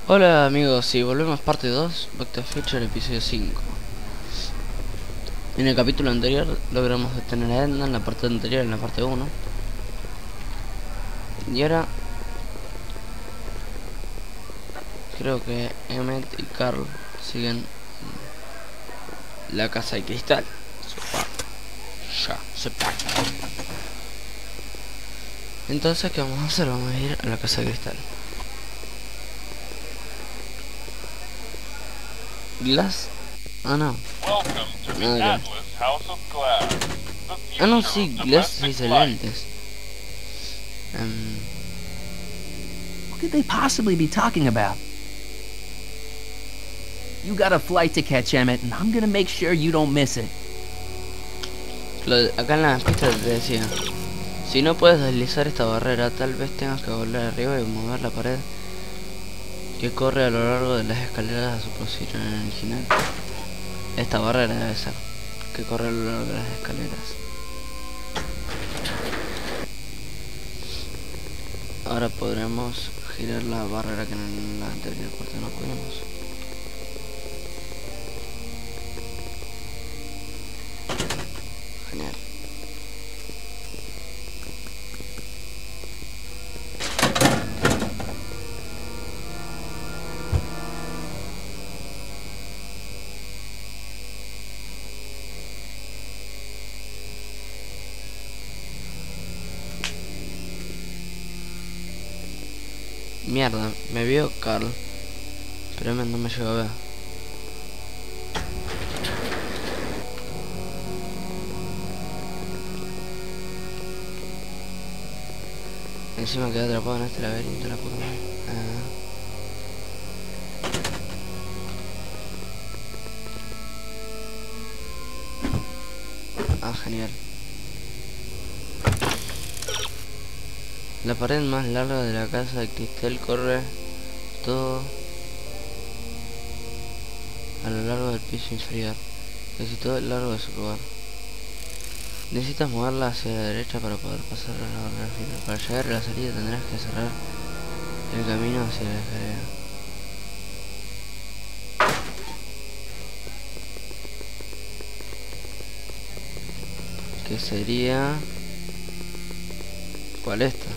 Hola amigos, y volvemos parte 2, Back to the Future, episodio 5. En el capítulo anterior logramos detener a Edna en la parte anterior, en la parte 1. Y ahora creo que Emmett y Carl siguen la casa de cristal. Ya, se paga. Entonces, ¿qué vamos a hacer? Vamos a ir a la casa de cristal. Glass. Ah, no. Ah, no, sí, Glass se dice lentes. What could they possibly be talking about? You got a flight to catch, Emmett, and I'm gonna make sure you don't miss it. Acá en la pista te decía: si no puedes deslizar esta barrera, tal vez tengas que volver arriba y mover la pared que corre a lo largo de las escaleras a su posición original. Esta barrera debe ser, que corre a lo largo de las escaleras. Ahora podremos girar la barrera que en la anterior parte no pudimos. Genial. Mierda, me vio Carl, pero no me llegó a ver. Encima quedé atrapado en este laberinto, la puta madre. Genial. La pared más larga de la casa de cristal corre todo a lo largo del piso inferior, casi todo el largo de su lugar. Necesitas moverla hacia la derecha para poder pasar a la barrera final. Para llegar a la salida tendrás que cerrar el camino hacia la escalera. Que sería... ¿cuál esta?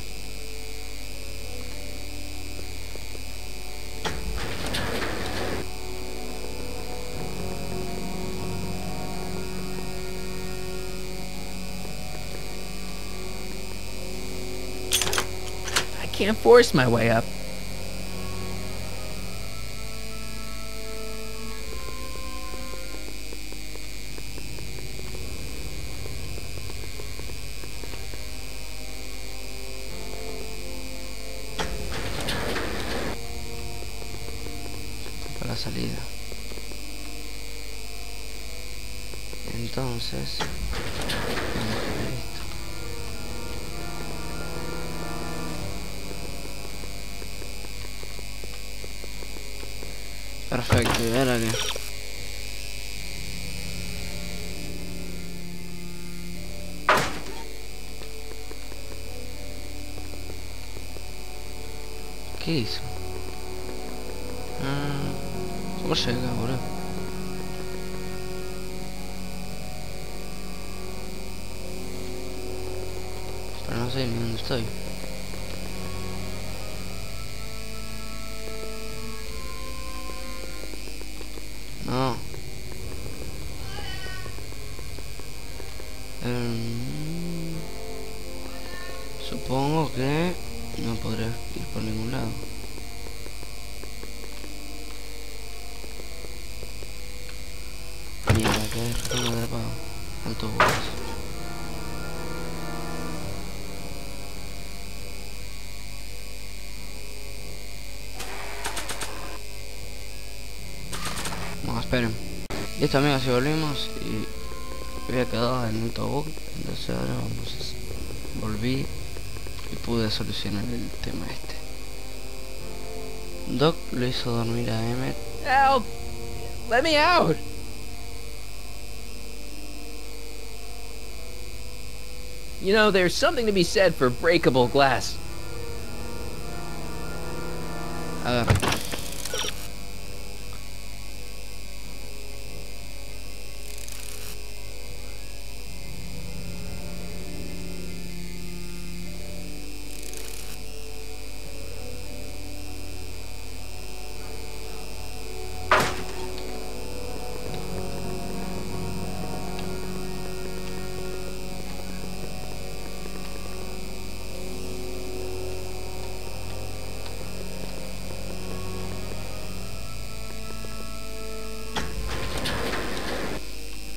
I can't force my way up. Para la salida. Entonces vamos a ver esto. Perfecto, y ahora que ¿qué hizo? ¿Cómo llega, boludo? Pero no sé ni dónde estoy. No. Supongo que no podré ir por ningún lado. Mierda, que tengo atrapado. Altos huevos. No, esperen. Listo amigos, si volvimos y había quedado en un autobús. Entonces ahora volví y pude solucionar el tema este. Doc lo hizo dormir a Emmett. Help! Let me out! You know, there's something to be said for breakable glass. A ver.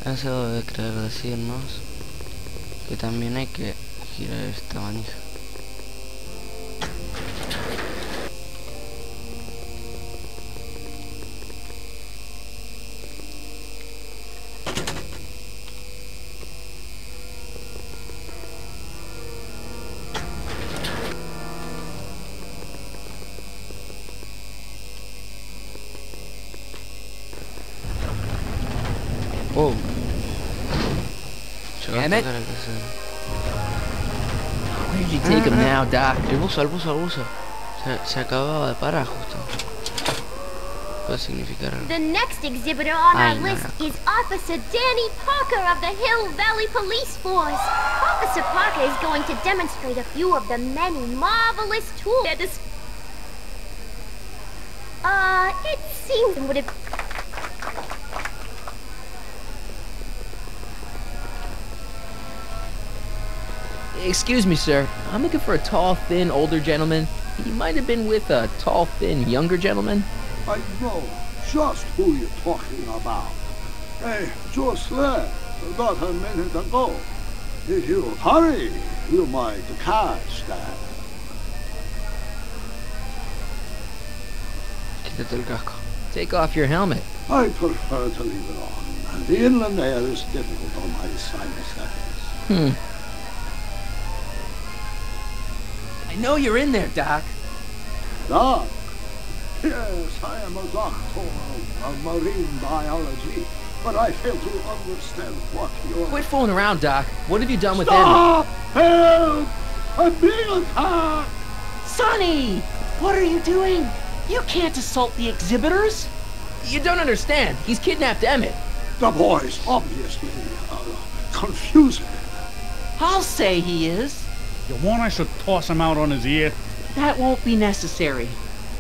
Eso debe querer decirnos que también hay que girar esta manija. Oh. Emmett? Where did you take him now, Doc? El buzo. Se acababa de parar justo. Puede significar algo. The next exhibitor on our list is Officer Danny Parker of the Hill Valley Police Force. Officer Parker is going to demonstrate a few of the many marvelous tools at this. It seems would have. Excuse me, sir. I'm looking for a tall, thin, older gentleman. He might have been with a tall, thin, younger gentleman. I know just who you're talking about. Hey, just left about a minute ago. If you hurry, you might catch that. Quítate el casco. Take off your helmet. I prefer to leave it on. The inland air is difficult on my sinusitis. I know you're in there, Doc. Doc? Yes, I am a doctor of marine biology, but I fail to understand what you're... Quit fooling around, Doc. What have you done with Stop! Help! I'm being attacked! Sonny! What are you doing? You can't assault the exhibitors! Emmett? You don't understand. He's kidnapped Emmett. The boy's obviously confusing. I'll say he is. You want I should toss him out on his ear? That won't be necessary.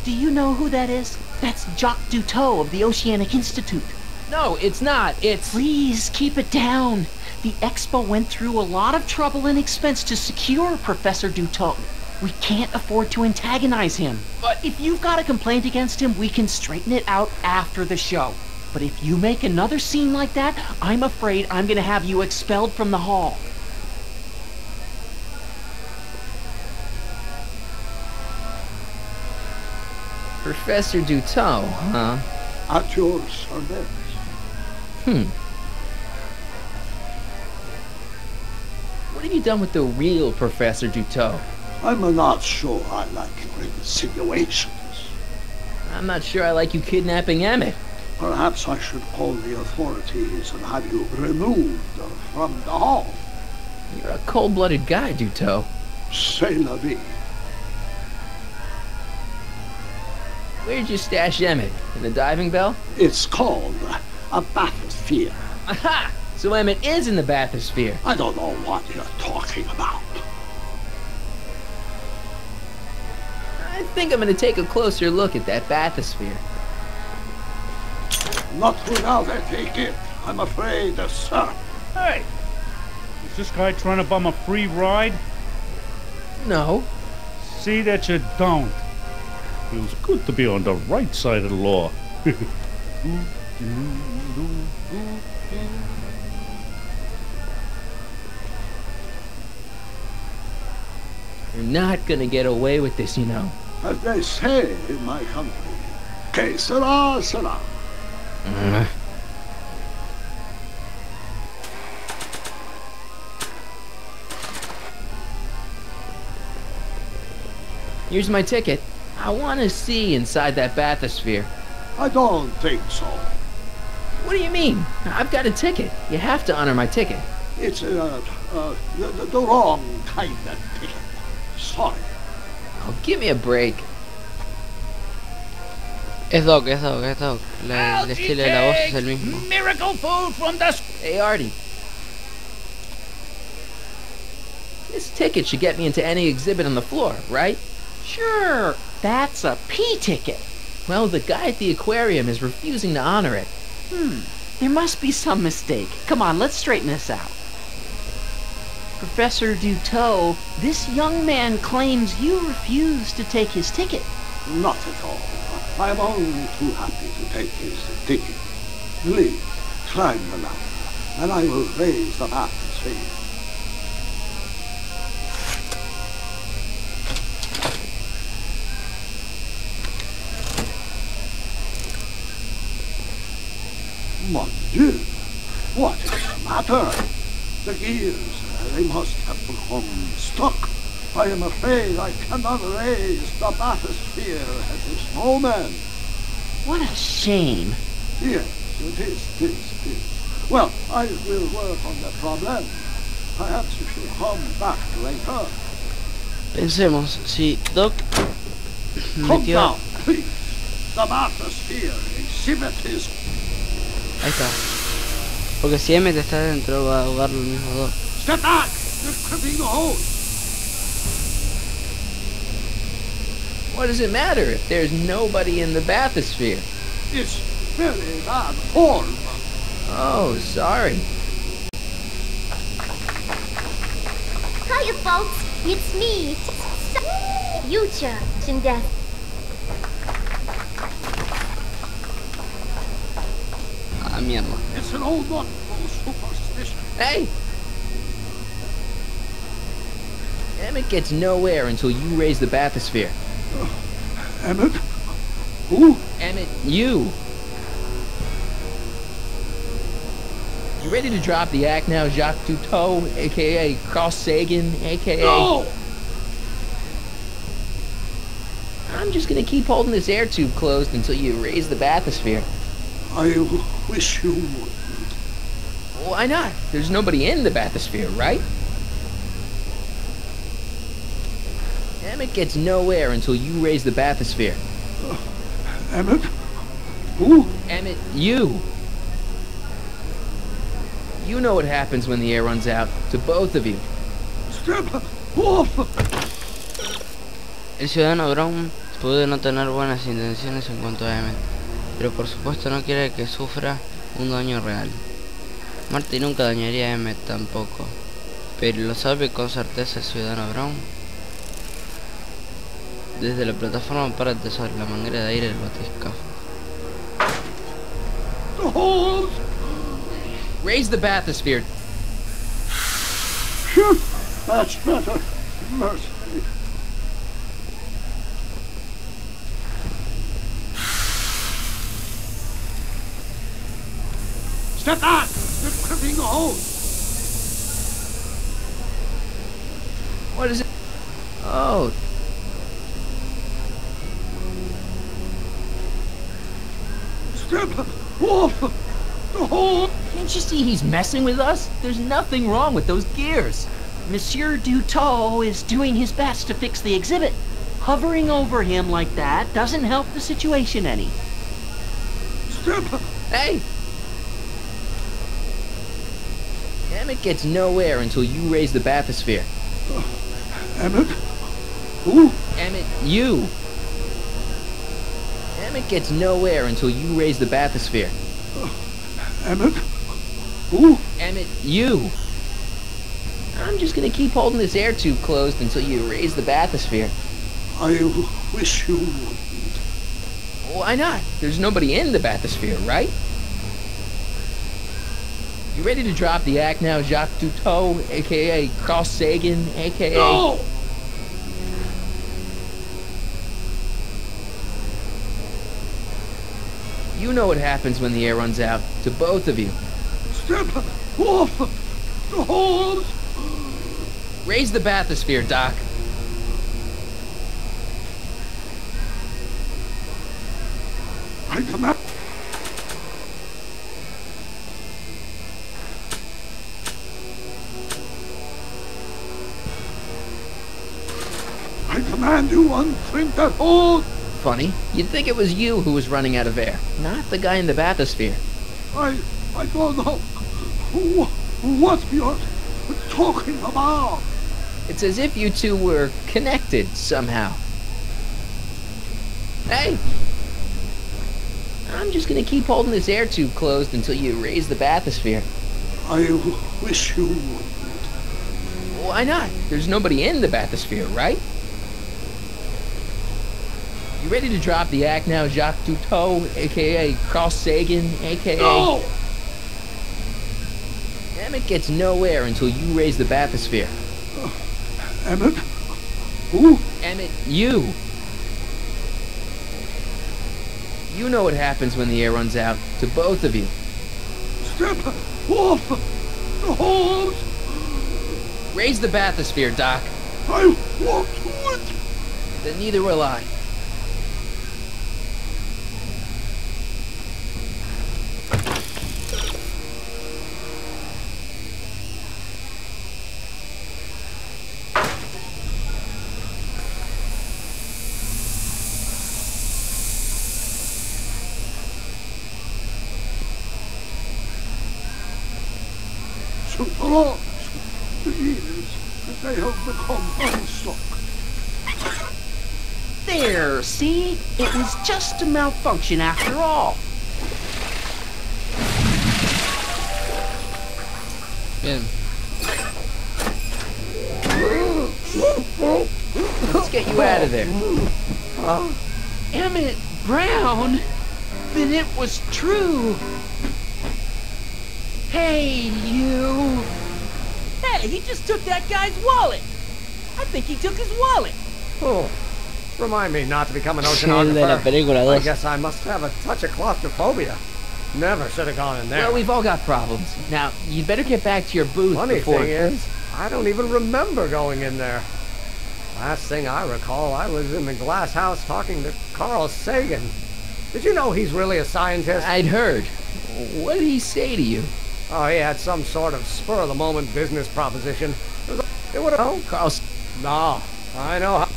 Do you know who that is? That's Jacques Duteau of the Oceanic Institute. No, it's not. It's... Please, keep it down. The Expo went through a lot of trouble and expense to secure Professor Duteau. We can't afford to antagonize him. But if you've got a complaint against him, we can straighten it out after the show. But if you make another scene like that, I'm afraid I'm gonna have you expelled from the hall. Professor Duteau, huh? At your service. What have you done with the real Professor Duteau? I'm not sure I like your insinuations. I'm not sure I like you kidnapping Emmett. Perhaps I should call the authorities and have you removed from the hall. You're a cold-blooded guy, Duteau. C'est la vie. Where'd you stash Emmett? In the diving bell? It's called a bathysphere. Aha! So Emmett is in the bathysphere. I don't know what you're talking about. I think I'm gonna take a closer look at that bathysphere. Not without a ticket, I'm afraid, sir. Hey! Is this guy trying to bum a free ride? No. See that you don't. Feels good to be on the right side of the law. You're not gonna get away with this, you know. As they say in my country, que sera, sera. Here's my ticket. I want to see inside that bathysphere. I don't think so. What do you mean? I've got a ticket. You have to honor my ticket. It's the wrong kind of ticket. Sorry. Oh, give me a break. Es Doc. El estilo de la voz es el mismo. Miracle food from the... Hey, Artie. This ticket should get me into any exhibit on the floor, right? Sure, that's a P ticket. Well, the guy at the aquarium is refusing to honor it. There must be some mistake. Come on, let's straighten this out. Professor Duteau, this young man claims you refused to take his ticket. Not at all. I am only too happy to take his ticket. Please, climb the ladder. and I will raise the bathysphere. Mon Dieu, what is the matter? The gears, they must have become stuck. I am afraid I cannot raise the bathysphere at this moment. What a shame. Yes, it is. Well, I will work on the problem. Perhaps you should come back later. Pensemos, si Doc Come metió... down, please. The bathysphere exhibits. Ahí está. Porque si Emmet está dentro va a ahogarlo el mismo Doc. Step back! You're tripping the hose. What does it matter if there's nobody in the bathysphere? It's very bad form. Oh, sorry. Hiya, folks. It's me, Future Shindeath. Ah, mierda. It's an old nautical superstition. Hey! Emmett gets nowhere until you raise the bathysphere. Emmett? Who? Emmett, you! You ready to drop the act now, Jacques Cousteau, aka Carl Sagan, aka... No! I'm just gonna keep holding this air tube closed until you raise the bathysphere. I wish you would. Why not? There's nobody in the bathysphere, right? Emmett gets nowhere until you raise the bathysphere. Emmett? Who? Emmett, you! You know what happens when the air runs out, to both of you. Step off! El ciudadano Brown puede no tener buenas intenciones en cuanto a Emmet, pero por supuesto no quiere que sufra un daño real. Marty nunca dañaría a Emmet tampoco, pero ¿lo sabe con certeza el ciudadano Brown? Desde la plataforma Parte sobre la manguera de aire del batiscafo. The hose! Raise the bathysphere. That's better. Mercy. Step back! You're tripping the hose! What is it? Oh, Step off! The hose! Can't you see he's messing with us? There's nothing wrong with those gears. Monsieur Dutot is doing his best to fix the exhibit. Hovering over him like that doesn't help the situation any. Step! hey! Emmett gets nowhere until you raise the bathysphere. Emmett? Who? Emmett, you! Emmett gets nowhere until you raise the bathysphere. Emmett? Who? Emmett, you! I'm just gonna keep holding this air tube closed until you raise the bathysphere. I wish you would. Why not? There's nobody in the bathysphere, right? You ready to drop the act now, Jacques Cousteau, aka Carl Sagan, aka... No! You know what happens when the air runs out, to both of you. Step off! The hose! Raise the bathysphere, Doc. I command... I command you untrim that hose! Funny, you'd think it was you who was running out of air, not the guy in the bathysphere. I don't know what you're talking about. It's as if you two were connected somehow. Hey! I'm just gonna keep holding this air tube closed until you raise the bathysphere. I wish you would. Why not? There's nobody in the bathysphere, right? You ready to drop the act now, Jacques Cousteau, aka Carl Sagan, aka... No! Emmett gets no air until you raise the bathysphere. Emmett? Who? Emmett, you! You know what happens when the air runs out, to both of you. Step off the hose! Raise the bathysphere, Doc. I won't do it! Then neither will I. Surprise! The ears, they have become unstuck. There, see? It was just a malfunction after all. Bien. Let's get you out of there. Emmett Brown? Then it was true. Hey, you. Hey, he just took that guy's wallet. I think he took his wallet. Oh, remind me not to become an El de la oceanographer. película I 2. guess I must have a touch of claustrophobia. Never should have gone in there. Well, we've all got problems. Now, you'd better get back to your booth Funny before... thing is, I don't even remember going in there. Last thing I recall, I was in the glass house talking to Carl Sagan. Did you know he's really a scientist? I'd heard. What did he say to you? Oh, he had some sort of spur-of-the-moment business proposition. It would have... Oh, Carl... no, I know how...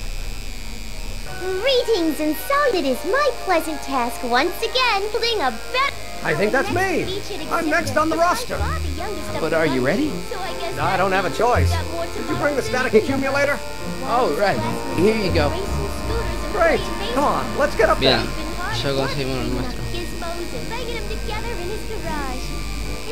Greetings and salute. It is my pleasant task once again putting a bet. I think that's me. I'm next on the roster. But are you ready? No, I don't have a choice. Did you bring the static accumulator? Oh, right. Here you go. Great. Come on, let's get up Bien, there. ya conseguimos el nuestro.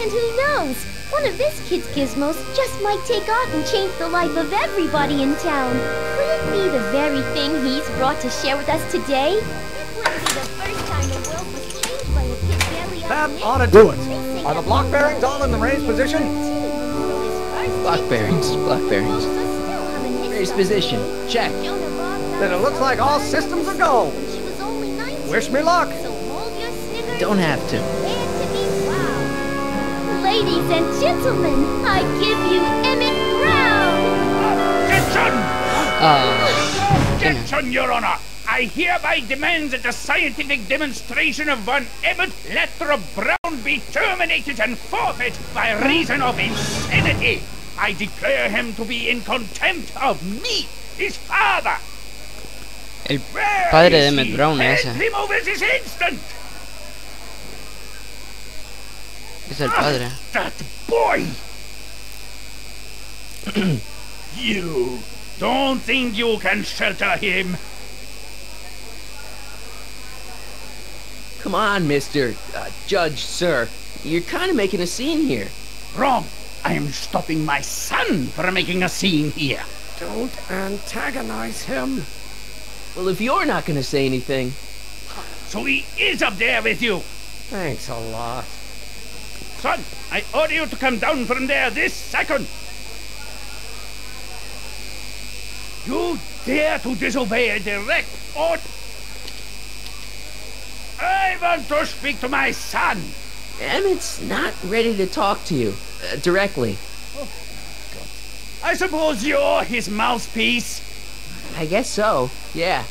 And who knows? One of this kid's gizmos just might take off and change the life of everybody in town. Could it be the very thing he's brought to share with us today? This wouldn't be the first time the world was changed by a kid barely That out ought to do it. Are the block bearings all in the raised position? Block bearings, block bearings. Raised position. Check. Then it looks like all systems are go. Wish me luck. Don't have to. Ladies and gentlemen, I give you Emmett Brown! Objection, Your Honor! I hereby demand that the scientific demonstration of one Emmett Lathrop Brown be terminated and forfeit by reason of insanity! I declare him to be in contempt of me, his father! El padre de Emmett Brown es ese. Remove this instant! Es el padre. That boy! You don't think you can shelter him? Come on, Mr. Judge, sir. You're kind of making a scene here. Wrong. I am stopping my son from making a scene here. Don't antagonize him. Well, if you're not going to say anything... So he is up there with you. Thanks a lot. Son, I order you to come down from there this second. You dare to disobey a direct order? I want to speak to my son. Emmett's not ready to talk to you directly. Oh, God. I suppose you're his mouthpiece. I guess so, yeah.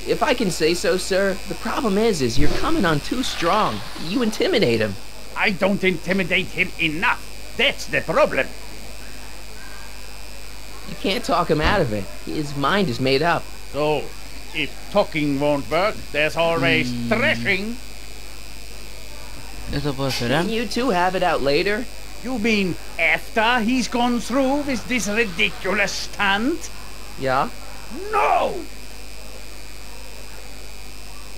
If I can say so, sir, the problem is you're coming on too strong. You intimidate him. I don't intimidate him enough. That's the problem. You can't talk him out of it. His mind is made up. So, if talking won't work, there's always threshing. ¿Esto puede ser Can él? you two have it out later? You mean after he's gone through with this ridiculous stunt? Yeah? No!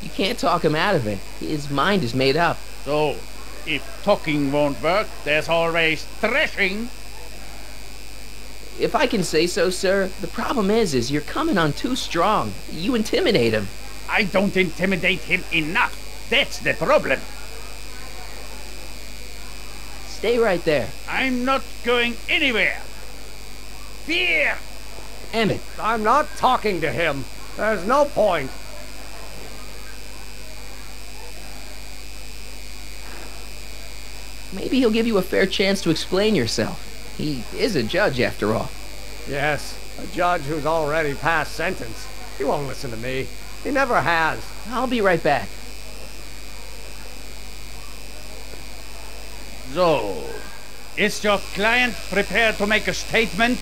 You can't talk him out of it. His mind is made up. So, if talking won't work, there's always threshing. If I can say so, sir, the problem is you're coming on too strong. You intimidate him. I don't intimidate him enough. That's the problem. Stay right there. I'm not going anywhere. Fear! Emmett, I'm not talking to him. There's no point. maybe he'll give you a fair chance to explain yourself. He is a judge, after all. Yes, a judge who's already passed sentence. He won't listen to me. He never has. I'll be right back. So, is your client prepared to make a statement?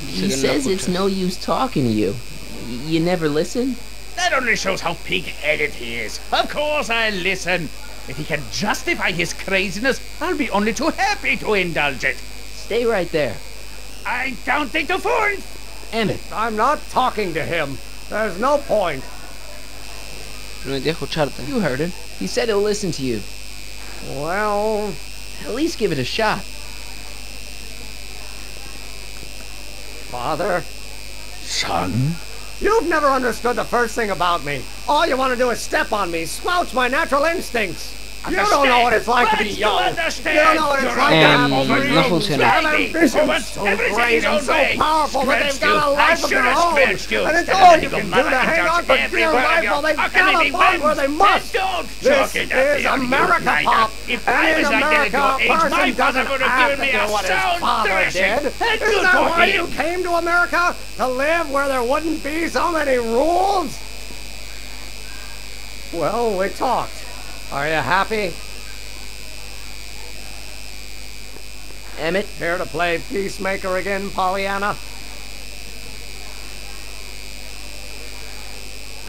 He says it's no use talking to you. You never listen? That only shows how pig-headed he is. Of course I'll listen. If he can justify his craziness, I'll be only too happy to indulge it. Stay right there. I don't take the fool! Emmett. I'm not talking to him. There's no point. Prometí escucharte. You heard him. He said he'll listen to you. Well, At least give it a shot. Father, Son? you've never understood the first thing about me. All you want to do is step on me, squelch my natural instincts. You don't know what it's like to be young. You don't know what it's like to have no funciona. ambitions so great and so powerful that they've got a life of their own. And it's all you can do to hang on for dear life while they've galloped where they must. This is America, Pop. And in America, a person doesn't have to do what his father did. Isn't that why you came to America? To live where there wouldn't be so many rules? Well, we talked. Are you happy? Emmett? Here to play peacemaker again, Pollyanna?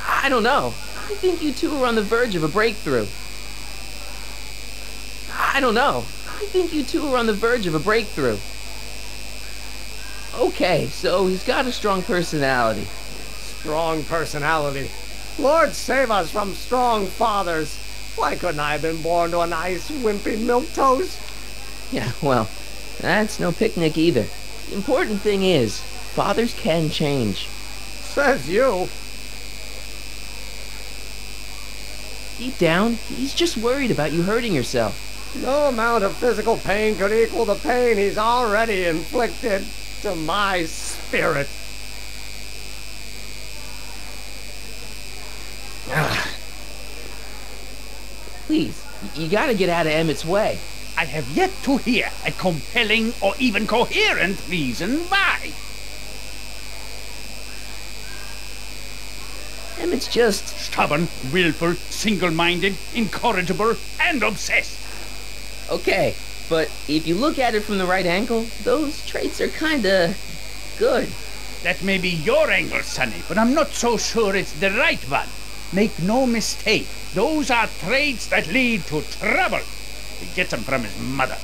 I don't know. I think you two are on the verge of a breakthrough. I don't know. I think you two are on the verge of a breakthrough. Okay, so he's got a strong personality. Strong personality. Lord save us from strong fathers. Why couldn't I have been born to a nice, wimpy milquetoast? Yeah, well, that's no picnic either. The important thing is, fathers can change. Says you. Deep down, he's just worried about you hurting yourself. No amount of physical pain could equal the pain he's already inflicted to my spirit. Please, you gotta get out of Emmett's way. I have yet to hear a compelling or even coherent reason why. Emmett's just... Stubborn, willful, single-minded, incorrigible, and obsessed. Okay, but if you look at it from the right angle, those traits are kinda... good. That may be your angle, Sonny, but I'm not so sure it's the right one. Make no mistake, those are traits that lead to trouble. He gets them from his mother.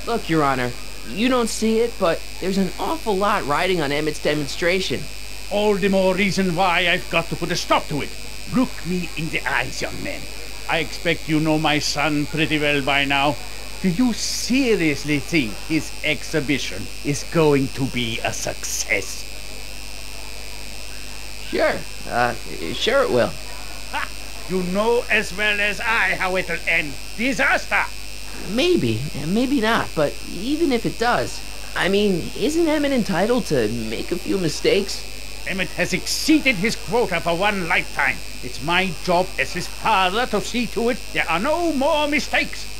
Look, Your Honor, you don't see it, but there's an awful lot riding on Emmett's demonstration. All the more reason why I've got to put a stop to it. Look me in the eyes, young man. I expect you know my son pretty well by now. Do you seriously think his exhibition is going to be a success? Sure, sure it will. Ha! You know as well as I how it'll end. Disaster! Maybe, and maybe not, but even if it does, I mean, isn't Emmett entitled to make a few mistakes? Emmett has exceeded his quota for one lifetime. It's my job as his father to see to it there are no more mistakes.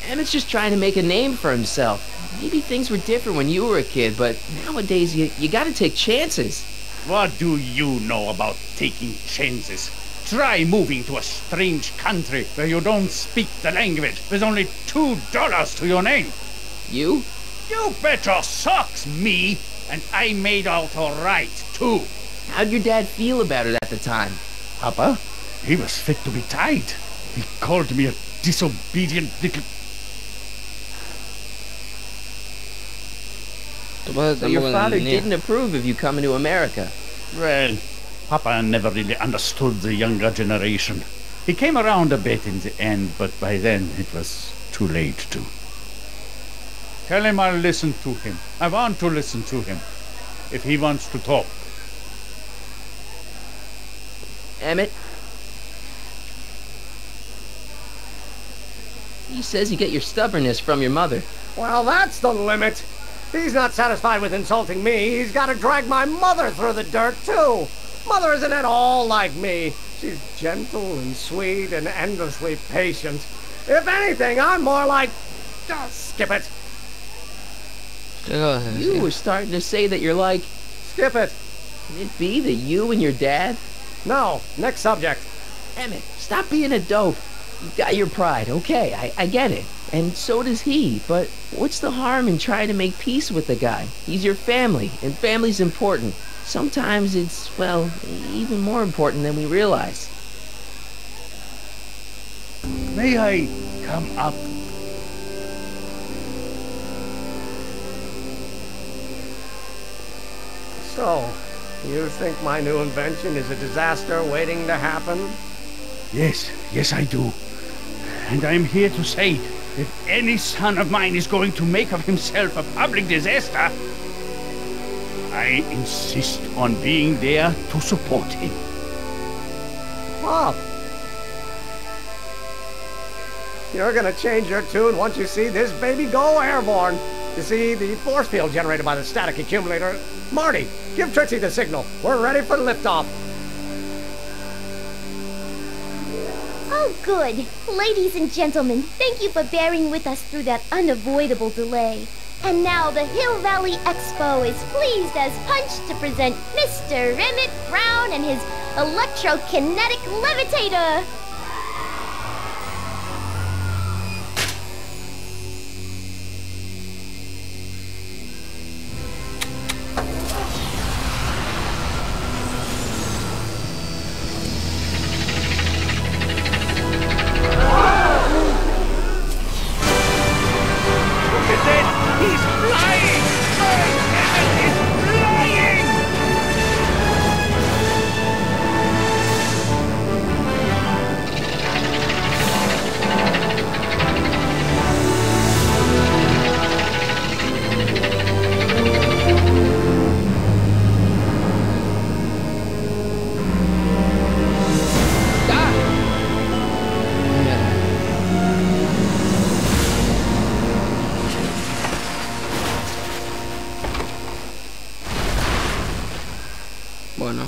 Emmett's just trying to make a name for himself. Maybe things were different when you were a kid, but nowadays you gotta take chances. What do you know about taking chances? Try moving to a strange country where you don't speak the language with only $2 to your name. You? You bet your socks, me! And I made out all right, too. How'd your dad feel about it at the time? Papa? He was fit to be tied. He called me a disobedient little... So your father didn't approve of you coming to America? Well, Papa never really understood the younger generation. He came around a bit in the end, but by then it was too late to. Tell him I'll listen to him. I want to listen to him. If he wants to talk. Emmett? He says you get your stubbornness from your mother. Well, that's the limit. He's not satisfied with insulting me. He's got to drag my mother through the dirt, too. Mother isn't at all like me. She's gentle and sweet and endlessly patient. If anything, I'm more like... skip it. You were starting to say that you're like... Skip it. Can it be that you and your dad? No, next subject. Emmett, stop being a dope. You've got your pride, okay, I get it. And so does he, but what's the harm in trying to make peace with the guy? He's your family, and family's important. Sometimes it's, well, even more important than we realize. May I come up? So, you think my new invention is a disaster waiting to happen? Yes, I do. And I'm here to say, if any son of mine is going to make of himself a public disaster, I insist on being there to support him. Pop! You're gonna change your tune once you see this baby go airborne. You see, the force field generated by the static accumulator... Marty, give Trixie the signal. We're ready for liftoff. Oh, good. Ladies and gentlemen, thank you for bearing with us through that unavoidable delay. And now the Hill Valley Expo is pleased as punch to present Mr. Emmett Brown and his electrokinetic levitator. Bueno.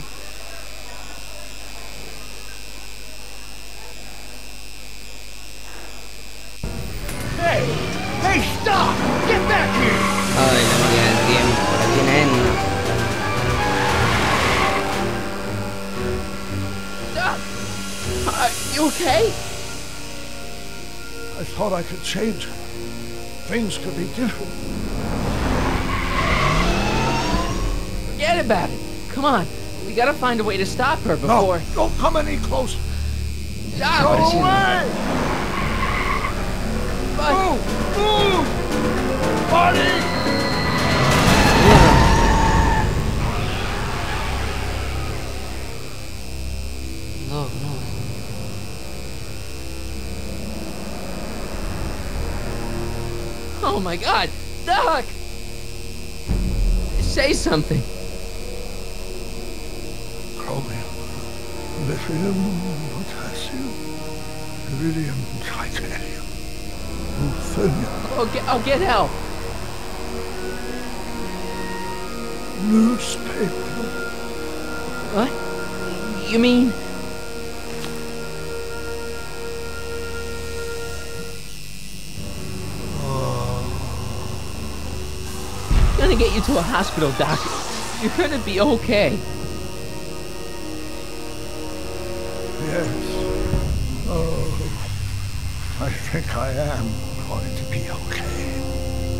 Hey, stop! Get back here! Ay, la máquina del tiempo, la tiene Edna. Doc! You okay? I thought I could change her. Things could be different. Forget about it. Come on. We gotta find a way to stop her before... No, don't come any closer. Doc! Go away! But... Move! Marty! No. Oh my God! Doc! Say something. Chromium, lithium, potassium, iridium, titanium, ruthenium, I'll get help. newspaper. What? You mean... Gonna get you to a hospital, Doc. You're gonna be okay. Yes. Oh, I think I am going to be okay,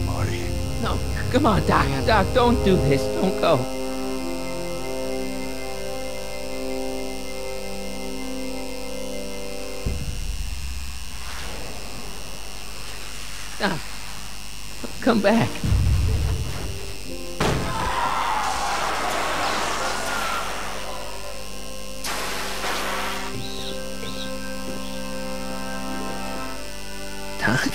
Marty. No, come on, Doc. Doc, don't do this. Don't go. Doc, come back. Doc?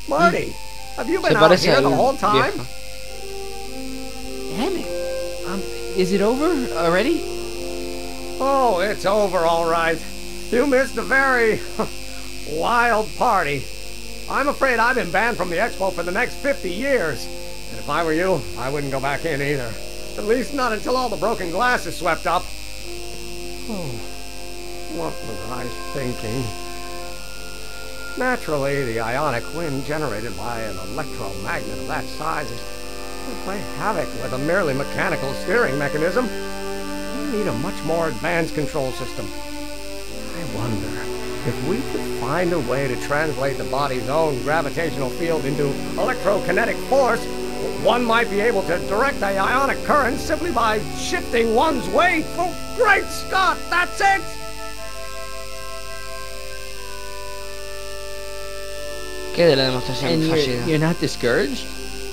Marty, Have you been out here the whole time? Damn it. Is it over already? Oh, it's over all right. You missed a very wild party. I'm afraid I've been banned from the expo for the next 50 years. And if I were you, I wouldn't go back in either. At least not until all the broken glass is swept up. Oh, what was I thinking? Naturally, the ionic wind generated by an electromagnet of that size would play havoc with a merely mechanical steering mechanism. We need a much more advanced control system. I wonder if we could find a way to translate the body's own gravitational field into electrokinetic force. One might be able to direct the ionic current simply by shifting one's weight. Oh, great Scott, that's it! ¿Qué de la demostración And fallida? you're not discouraged?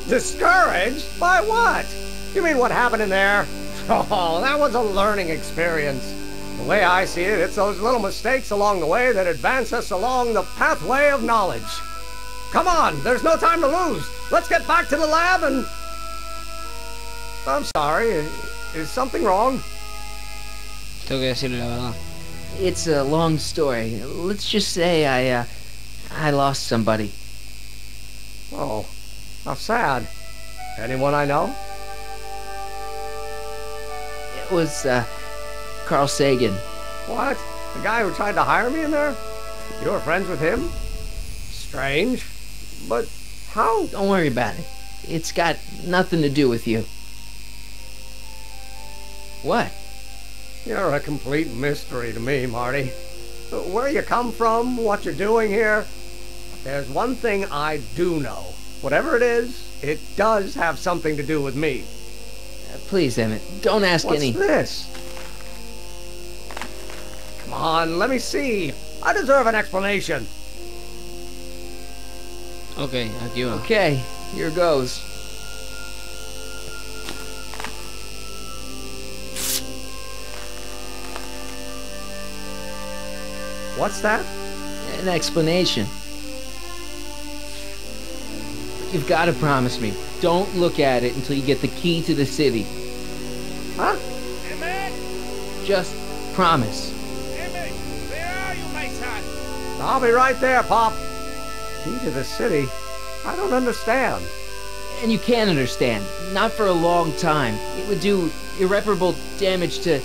Discouraged? By what? You mean what happened in there? Oh, that was a learning experience. The way I see it, it's those little mistakes along the way that advance us along the pathway of knowledge. Come on, there's no time to lose. Let's get back to the lab and... I'm sorry, is something wrong? Tengo que decirle la verdad. It's a long story. Let's just say I lost somebody. Oh, how sad. Anyone I know? It was, Carl Sagan. What? The guy who tried to hire me in there? You were friends with him? Strange. But how? Don't worry about it. It's got nothing to do with you. What? You're a complete mystery to me, Marty. Where you come from, what you're doing here. There's one thing I do know. Whatever it is, it does have something to do with me. Please, Emmett, don't ask any... What's this? Come on, let me see. I deserve an explanation. Okay, aquí va. Okay, here goes. What's that? An explanation. You've got to promise me. Don't look at it until you get the key to the city. Huh? Emmett! Just promise. Emmett! Where are you, my son? I'll be right there, Pop. Key to the city? I don't understand. And you can't understand. Not for a long time. It would do irreparable damage to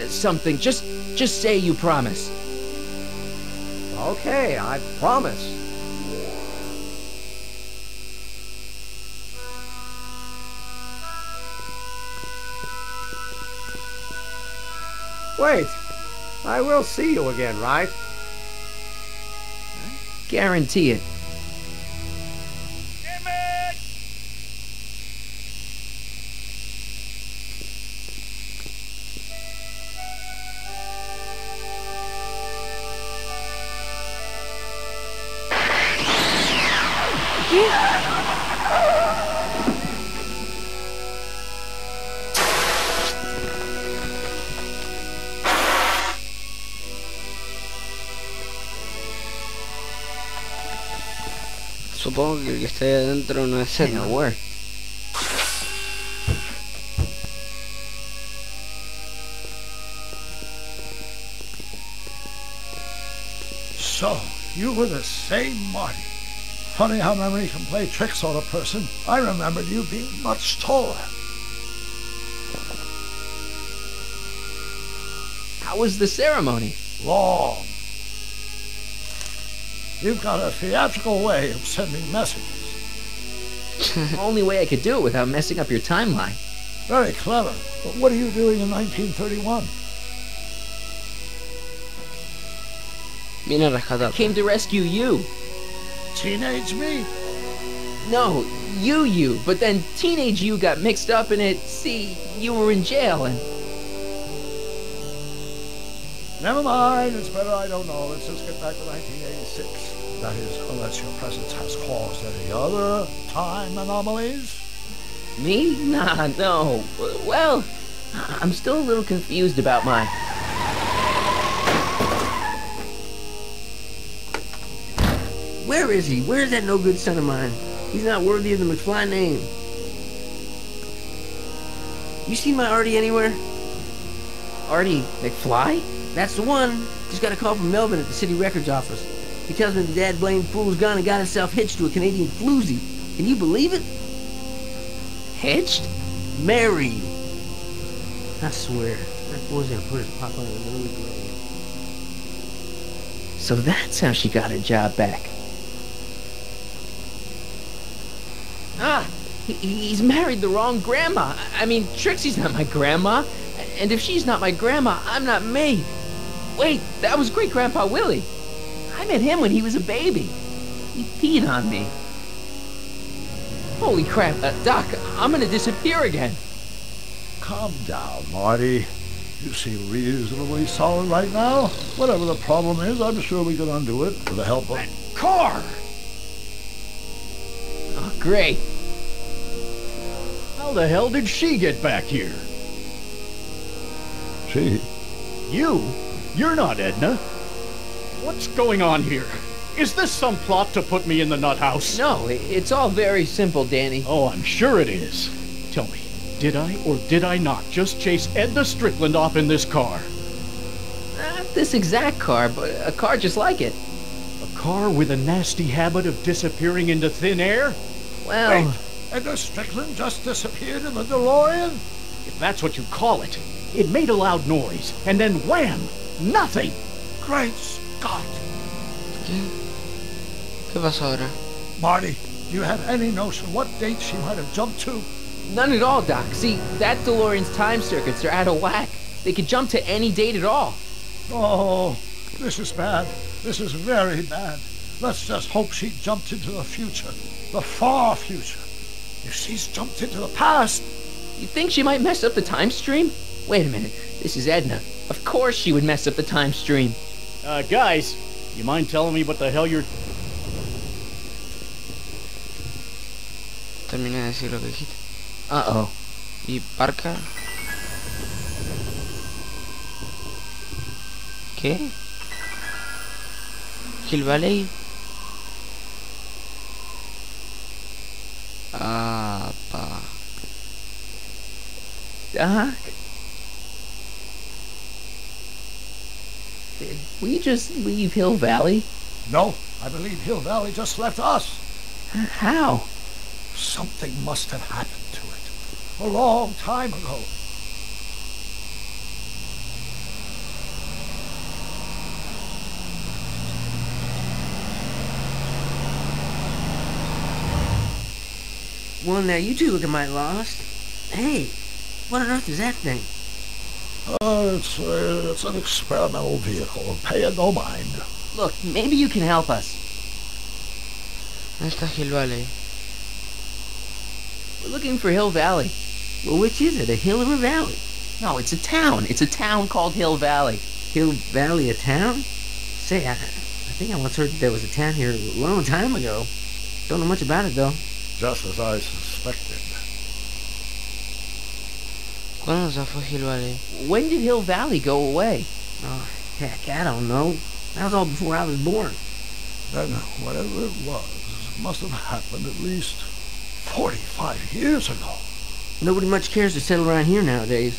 something. Just say you promise. Okay, I promise. Wait, I will see you again, right? Guarantee it. Emmett! Supongo que el que esté ahí adentro no es él. It'll work. So, you were the same Marty. Funny how memory can play tricks on a person. I remembered you being much taller. How was the ceremony? Long. You've got a theatrical way of sending messages. Only way I could do it without messing up your timeline. Very clever. But what are you doing in 1931? Vine a rescatar. Came to rescue you. Teenage me? No, you. But then teenage you got mixed up in it. See, you were in jail and... Never mind, it's better I don't know. Let's just get back to 1986. That is, unless your presence has caused any other time anomalies. Me? Nah, no. Well, I'm still a little confused about mine. Where is he? Where's that no-good son of mine? He's not worthy of the McFly name. You seen my Artie anywhere? Artie McFly? That's the one. Just got a call from Melvin at the city records office. He tells me the dad blamed fool's gone and got himself hitched to a Canadian floozy. Can you believe it? Hitched? Married. I swear, that boy's gonna put his pop on an early grave. So that's how she got her job back. Ah, he's married the wrong grandma. I mean, Trixie's not my grandma. And if she's not my grandma, I'm not me. Wait, that was Great-Grandpa Willie. I met him when he was a baby. He peed on me. Holy crap, Doc, I'm gonna disappear again. Calm down, Marty. You seem reasonably solid right now. Whatever the problem is, I'm sure we can undo it with the help of... That car! Oh, great. How the hell did she get back here? She? You? You're not Edna. What's going on here? Is this some plot to put me in the nut house? No, it's all very simple, Danny. Oh, I'm sure it is. Tell me, did I or did I not just chase Edna Strickland off in this car? Not this exact car, but a car just like it. A car with a nasty habit of disappearing into thin air? Well... Wait, Edna Strickland just disappeared in the DeLorean? If that's what you call it. It made a loud noise, and then wham! Nothing! Great Scott! ¿Qué pasó ahora? Marty, do you have any notion what date she might have jumped to? None at all, Doc. See, that DeLorean's time circuits are out of whack. They could jump to any date at all. Oh, this is bad. This is very bad. Let's just hope she jumped into the future. The far future. If she's jumped into the past... You think she might mess up the time stream? Wait a minute. This is Edna. Of course she would mess up the time stream. Guys, you mind telling me what the hell you're... Terminé de decir lo que dijiste. Uh-oh. ¿Y Parker? ¿Qué? ¿Hill Valley? Ah, pa. Doc? Did we just leave Hill Valley? No, I believe Hill Valley just left us. How? Something must have happened to it. A long time ago. Well, now you two look mighty lost. Hey, what on earth is that thing? It's an experimental vehicle. Pay it no mind. Look, maybe you can help us. ¿Dónde está Hill Valley? We're looking for Hill Valley. Well, which is it, a hill or a valley? No, it's a town. It's a town called Hill Valley. Hill Valley, a town? Say, I think I once heard that there was a town here a long time ago. Don't know much about it, though. Just as I suspected. ¿Cuándo se fue Hill Valley? When did Hill Valley go away? Oh, heck, I don't know. That was all before I was born. Then whatever it was must have happened at least 45 years ago. Nobody much cares to settle around here nowadays.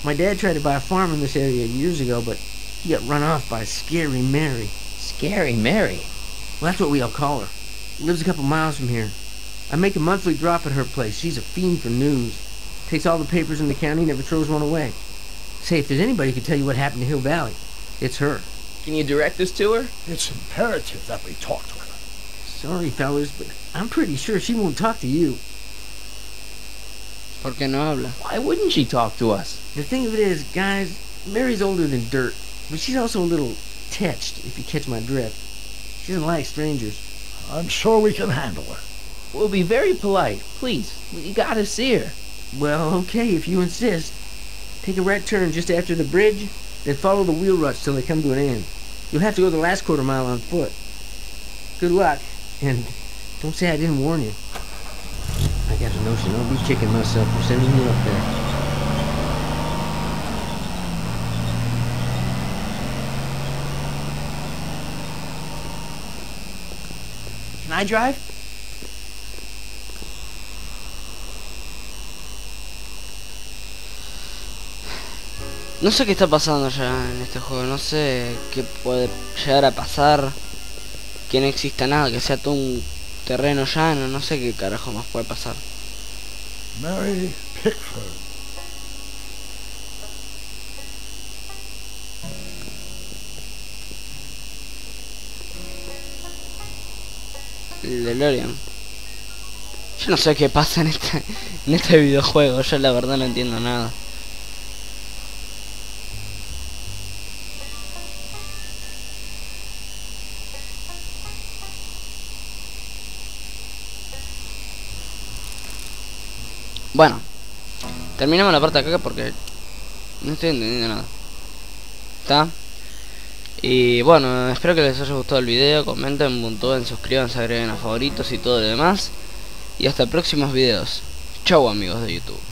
My dad tried to buy a farm in this area years ago, but he got run off by Scary Mary. Scary Mary? Well, that's what we all call her. Lives a couple miles from here. I make a monthly drop at her place. She's a fiend for news. Takes all the papers in the county, never throws one away. Say, if there's anybody who can tell you what happened to Hill Valley, it's her. Can you direct us to her? It's imperative that we talk to her. Sorry, fellas, but I'm pretty sure she won't talk to you. ¿Por qué no habla? Why wouldn't she talk to us? The thing of it is, guys, Mary's older than dirt, but she's also a little tetched, if you catch my drift. She doesn't like strangers. I'm sure we can handle her. We'll be very polite. Please, we gotta see her. Well, okay, if you insist. Take a right turn just after the bridge, then follow the wheel ruts till they come to an end. You'll have to go the last quarter mile on foot. Good luck, and don't say I didn't warn you. I got a notion I'll be kicking myself for sending you up there. Can I drive? No sé qué está pasando ya en este juego, no sé qué puede llegar a pasar, que no exista nada, que sea todo un terreno llano, no sé qué carajo más puede pasar. Mary Pickford. El DeLorean. Yo no sé qué pasa en este videojuego, yo la verdad no entiendo nada. Bueno, terminamos la parte de acá porque no estoy entendiendo nada. ¿Está? Y bueno, espero que les haya gustado el video. Comenten, puntúen, suscríbanse, agreguen a favoritos y todo lo demás. Y hasta próximos videos. Chau amigos de YouTube.